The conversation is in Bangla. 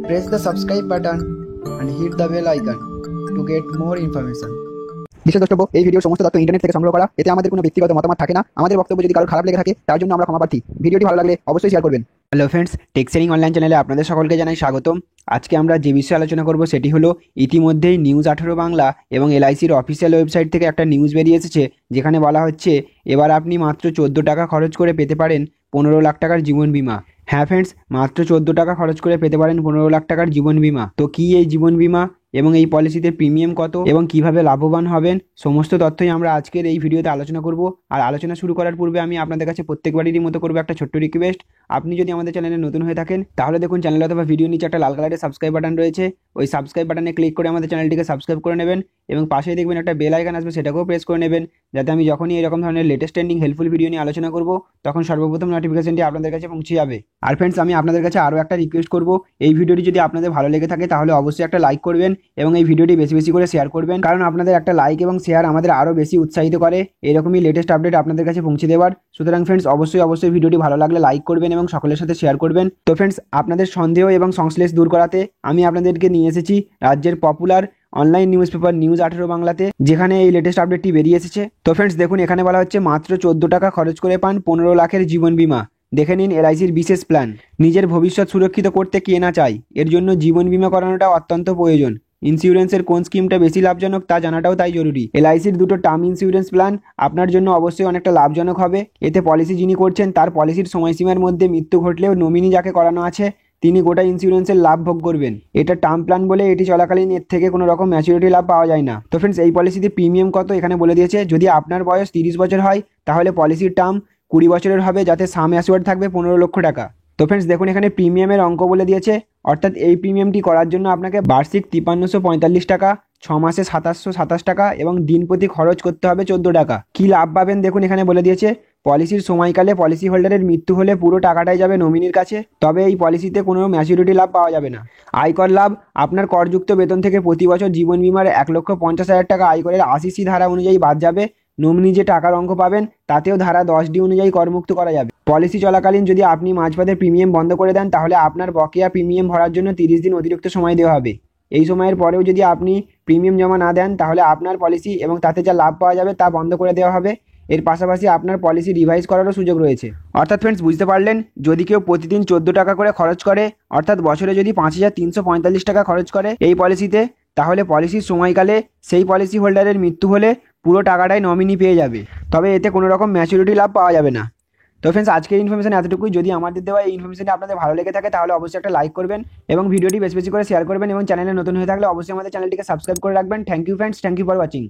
Press the subscribe button and hit the bell icon to get more information. বিশেষ দ্রষ্টব্য, এই ভিডিও সমস্ত তথ্য ইন্টারনেট থেকে সংগ্রহ করা। এতে আমাদের কোনো ব্যক্তিগত মতামত থাকে না। আমাদের বক্তব্য যদি কারোর খারাপ লেগে থাকে তার জন্য আমরা ক্ষমাপ্রার্থী। ভিডিওটি ভালো লাগলে অবশ্যই শেয়ার করবেন। হ্যালো ফ্রেন্ডস, টেক্সেরিং অনলাইন চ্যানেলে আপনাদের সকলকে জানাই স্বাগতম। আজকে আমরা যে বিষয়ে আলোচনা করব সেটি হলো ইতিমধ্যেই নিউজ 18 বাংলা এবং এলআইসির অফিসিয়াল ওয়েবসাইট থেকে একটা নিউজ বেরিয়ে এসেছে, যেখানে বলা হচ্ছে এবার আপনি মাত্র 14 টাকা খরচ করে পেতে পারেন 15 লাখ টাকার জীবন বীমা। হ্যাঁ ফ্রেন্ডস, মাত্র 14 টাকা খরচ করে পেতে পারেন 15 লাখ টাকার জীবন বীমা। তো কি এই জীবন বীমা এবং এই পলিসিতে প্রিমিয়াম কত এবং কিভাবে লাভবান হবেন, সমস্ত তথ্যই আমরা আজকের এই ভিডিওতে আলোচনা করব। আর আলোচনা শুরু করার পূর্বে আমি আপনাদের কাছে প্রত্যেকবারেরই মতো করবো একটা ছোট্ট রিকোয়েস্ট। আপনি যদি আমাদের চ্যানেলে নতুন হয়ে থাকেন তাহলে দেখুন চ্যানেল অথবা ভিডিও নিচে একটা লাল কালারের সাবস্ক্রাইব বাটন রয়েছে। ওই সাবস্ক্রাইব বাটনে ক্লিক করে আমাদের চ্যানেলটিকে সাবস্ক্রাইব করে নেবেন এবং পাশেই দেখবেন একটা বেল আইকন আসবে, সেটাকেও প্রেস করে নেবেন, যাতে আমি যখনই এরকম ধরনের লেটেস্ট ট্রেন্ডিং হেল্পফুল ভিডিও নিয়ে আলোচনা করব তখন সর্বপ্রথম নোটিফিকেশনটি আপনাদের কাছে পৌঁছে যাবে। আর ফ্রেন্ডস, আমি আপনাদের কাছে আরও একটা রিকোয়েস্ট করব, এই ভিডিওটি যদি আপনাদের ভালো লেগে থাকে তাহলে অবশ্যই একটা লাইক করবেন এবং এই ভিডিওটি বেশি বেশি করে শেয়ার করবেন, কারণ আপনাদের একটা লাইক এবং শেয়ার আমাদের আরও বেশি উৎসাহিত করে এরকমই লেটেস্ট আপডেট আপনাদের কাছে পৌঁছে দেওয়ার। সুতরাং ফ্রেন্ডস, অবশ্যই ভিডিওটি ভালো লাগলে লাইক করবেন এবং সকলের সাথে শেয়ার করবেন। তো ফ্রেন্ডস, আপনাদের সন্দেহ এবং সংশ্লেষ দূর করাতে আমি আপনাদেরকে নিয়ে এসেছি রাজ্যের popular online news paper news 18 বাংলাতে, যেখানে এই লেটেস্ট আপডেটটি বেরিয়ে এসেছে। তো ফ্রেন্ডস দেখুন, এখানে বলা হচ্ছে মাত্র 14 টাকা খরচ করে পান 15 লাখের জীবন বীমা। দেখে নিন এলআইসির বিশেষ প্ল্যান। নিজের ভবিষ্যৎ সুরক্ষিত করতে কে না চায়, এর জন্য জীবন বীমা করানোটা অত্যন্ত প্রয়োজন। ইন্স্যুরেন্সের কোন স্কিমটা বেশি লাভজনক তা জানাটাও তাই জরুরি। এলআইসির দুটো টার্ম ইন্স্যুরেন্স প্ল্যান আপনার জন্য অবশ্যই অনেকটা লাভজনক হবে। এতে পলিসি যিনি করছেন তার পলিসির সময়সীমার মধ্যে মৃত্যু ঘটলেও নমিনি যাকে করানো আছে তিনি গোটা ইন্স্যুরেন্সের লাভ ভোগ করবেন। এটা টার্ম প্ল্যান বলে এটি চলাকালীন এর থেকে কোনো রকম ম্যাচুরিটি লাভ পাওয়া যায় না। তো ফ্রেন্ডস, এই পলিসিতে প্রিমিয়াম কত এখানে বলে দিয়েছে। যদি আপনার বয়স 30 বছর হয় তাহলে পলিসির টার্ম 20 বছরের হবে, যাতে সাম অ্যাসিওর্ড থাকবে 15 লক্ষ টাকা। তো ফ্রেন্ডস দেখুন, এখানে প্রিমিয়ামের অঙ্ক বলে দিয়েছে, অর্থাৎ এই প্রিমিয়ামটি করার জন্য আপনাকে বার্ষিক 5345 টাকা, 6 মাসে 2727 টাকা এবং দিন প্রতি খরচ করতে হবে 14 টাকা। কি লাভ পাবেন দেখুন, এখানে বলে দিয়েছে পলিসির সময়কালে পলিসি হোল্ডারের মৃত্যু হলে পুরো টাকাটাই যাবে নমিনির কাছে, তবে এই পলিসিতে কোনো ম্যাচুরিটি লাভ পাওয়া যাবে না। আয়কর লাভ, আপনার করযুক্ত বেতন থেকে প্রতি বছর জীবন বীমার 1,50,000 টাকা আয়করের 80C ধারা অনুযায়ী বাদ যাবে। নমিনি যে টাকার অঙ্ক পাবেন তাতেও ধারা 10D অনুযায়ী করমুক্ত করা যাবে। পলিসি চলাকালীন যদি আপনি মাঝপথে প্রিমিয়াম বন্ধ করে দেন তাহলে আপনার বকেয়া প্রিমিয়াম ভরার জন্য 30 দিন অতিরিক্ত সময় দেওয়া হবে। এই সময়ের পরেও যদি আপনি প্রিমিয়াম জমা না দেন তাহলে আপনার পলিসি এবং তাতে যা লাভ পাওয়া যাবে তা বন্ধ করে দেওয়া হবে। এর পাশাপাশি আপনার পলিসি রিভাইজ করারও সুযোগ রয়েছে। অর্থাৎ ফ্রেন্ডস, বুঝতে পারলেন, যদি কেউ প্রতিদিন 14 টাকা করে খরচ করে, অর্থাৎ বছরে যদি 5345 টাকা খরচ করে এই পলিসিতে, তাহলে পলিসির সময়কালে সেই পলিসি হোল্ডারের মৃত্যু হলে পুরো টাকাটাই নমিনি পেয়ে যাবে, তবে এতে কোনো রকম ম্যাচুরিটি লাভ পাওয়া যাবে না। তো ফ্রেন্ডস, আজকের ইনফরমেশন এতটুকুই। যদি আমাদের দেওয়া এই ইনফরমেশনটি আপনাদের ভালো লেগে থাকে তাহলে অবশ্যই একটা লাইক করবেন এবং ভিডিওটি বেশি বেশি করে শেয়ার করবেন এবং চ্যানেলে নতুন হয়ে থাকলে অবশ্যই আমাদের চ্যানেলটিকে সাবস্ক্রাইব করে রাখবেন। Thank you friends, thank you for watching.